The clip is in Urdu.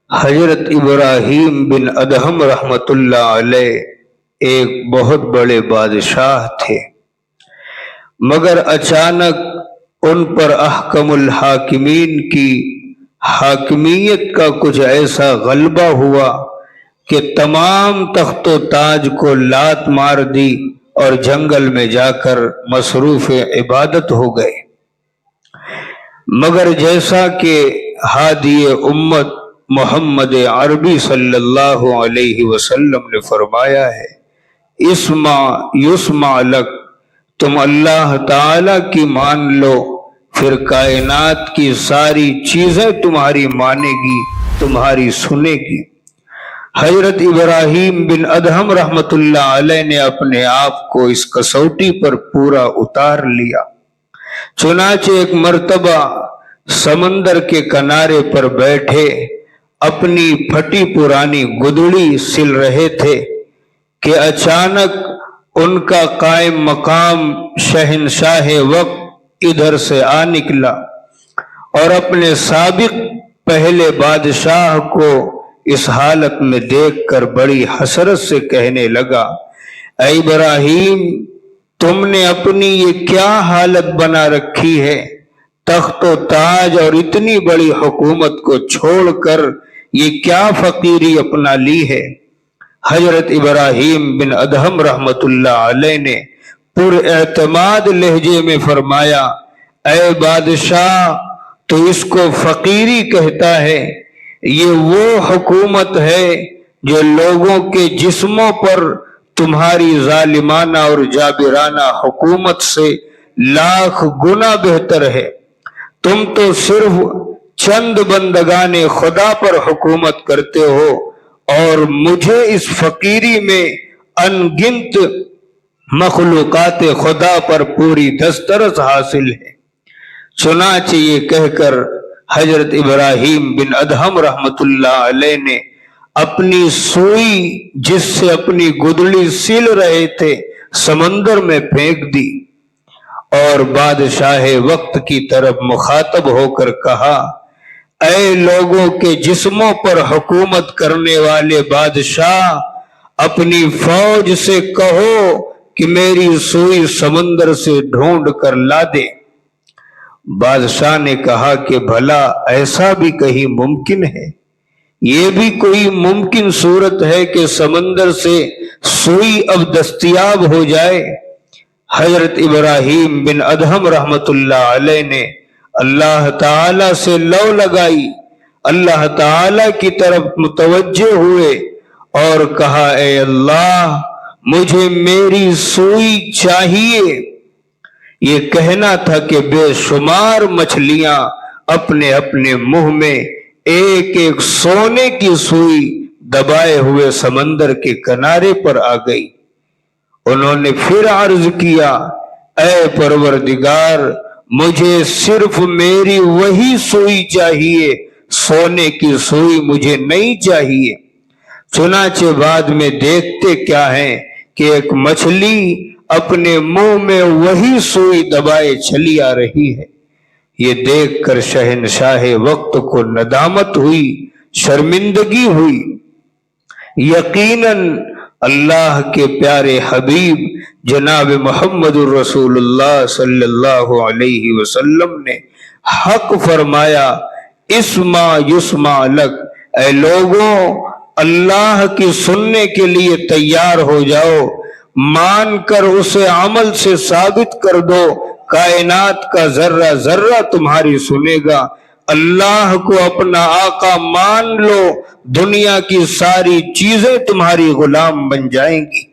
حضرت ابراہیم بن ادہم رحمۃ اللہ علیہ ایک بہت بڑے بادشاہ تھے، مگر اچانک ان پر احکم الحاکمین کی حاکمیت کا کچھ ایسا غلبہ ہوا کہ تمام تخت و تاج کو لات مار دی اور جنگل میں جا کر مصروف عبادت ہو گئے۔ مگر جیسا کہ ہادی امت محمد عربی صلی اللہ علیہ وسلم نے فرمایا ہے، اسمع یسمع لک، تم اللہ تعالی کی مان لو، پھر کائنات کی ساری چیزیں تمہاری مانے گی، تمہاری سنے گی۔ حضرت ابراہیم بن ادہم رحمت اللہ علیہ نے اپنے آپ کو اس کسوٹی پر پورا اتار لیا۔ چنانچہ ایک مرتبہ سمندر کے کنارے پر بیٹھے اپنی پھٹی پرانی گدڑی سل رہے تھے کہ اچانک ان کا قائم مقام شہنشاہ وقت ادھر سے آ نکلا اور اپنے سابق پہلے بادشاہ کو اس حالت میں دیکھ کر بڑی حسرت سے کہنے لگا، اے ابراہیم، تم نے اپنی یہ کیا حالت بنا رکھی ہے؟ تخت و تاج اور اتنی بڑی حکومت کو چھوڑ کر یہ کیا فقیری اپنا لی ہے؟ حضرت ابراہیم بن ادہم رحمت اللہ علیہ نے پر اعتماد لہجے میں فرمایا، اے بادشاہ، تو اس کو فقیری کہتا ہے؟ یہ وہ حکومت ہے جو لوگوں کے جسموں پر تمہاری ظالمانہ اور جابرانہ حکومت سے لاکھ گنا بہتر ہے۔ تم تو صرف چند بندگان خدا پر حکومت کرتے ہو اور مجھے اس فقیری میں ان گنت مخلوقات خدا پر پوری دسترس حاصل ہے۔ چنانچہ یہ کہہ کر حضرت ابراہیم بن ادہم رحمت اللہ علیہ نے اپنی سوئی جس سے اپنی گدڑی سل رہے تھے سمندر میں پھینک دی اور بادشاہ وقت کی طرف مخاطب ہو کر کہا، اے لوگوں کے جسموں پر حکومت کرنے والے بادشاہ، اپنی فوج سے کہو کہ میری سوئی سمندر سے ڈھونڈ کر لا دے۔ بادشاہ نے کہا کہ بھلا ایسا بھی کہیں ممکن ہے؟ یہ بھی کوئی ممکن صورت ہے کہ سمندر سے سوئی اب دستیاب ہو جائے؟ حضرت ابراہیم بن ادہم رحمت اللہ علیہ نے اللہ تعالی سے لو لگائی، اللہ تعالی کی طرف متوجہ ہوئے اور کہا، اے اللہ، مجھے میری سوئی چاہیے۔ یہ کہنا تھا کہ بے شمار مچھلیاں اپنے اپنے منہ میں ایک ایک سونے کی سوئی دبائے ہوئے سمندر کے کنارے پر آ گئی۔ انہوں نے پھر عرض کیا، اے پروردگار، مجھے صرف میری وہی سوئی چاہیے، سونے کی سوئی مجھے نہیں چاہیے۔ چنانچہ بعد میں دیکھتے کیا ہیں کہ ایک مچھلی اپنے منہ میں وہی سوئی دبائے چلی آ رہی ہے۔ یہ دیکھ کر شہنشاہ وقت کو ندامت ہوئی، شرمندگی ہوئی۔ یقیناً اللہ کے پیارے حبیب جناب محمد الرسول اللہ صلی اللہ علیہ وسلم نے حق فرمایا، اسمع یسمع لک، اے لوگوں، اللہ کی سننے کے لیے تیار ہو جاؤ، مان کر اسے عمل سے ثابت کر دو، کائنات کا ذرہ ذرہ تمہاری سنے گا۔ اللہ کو اپنا آقا مان لو، دنیا کی ساری چیزیں تمہاری غلام بن جائیں گی۔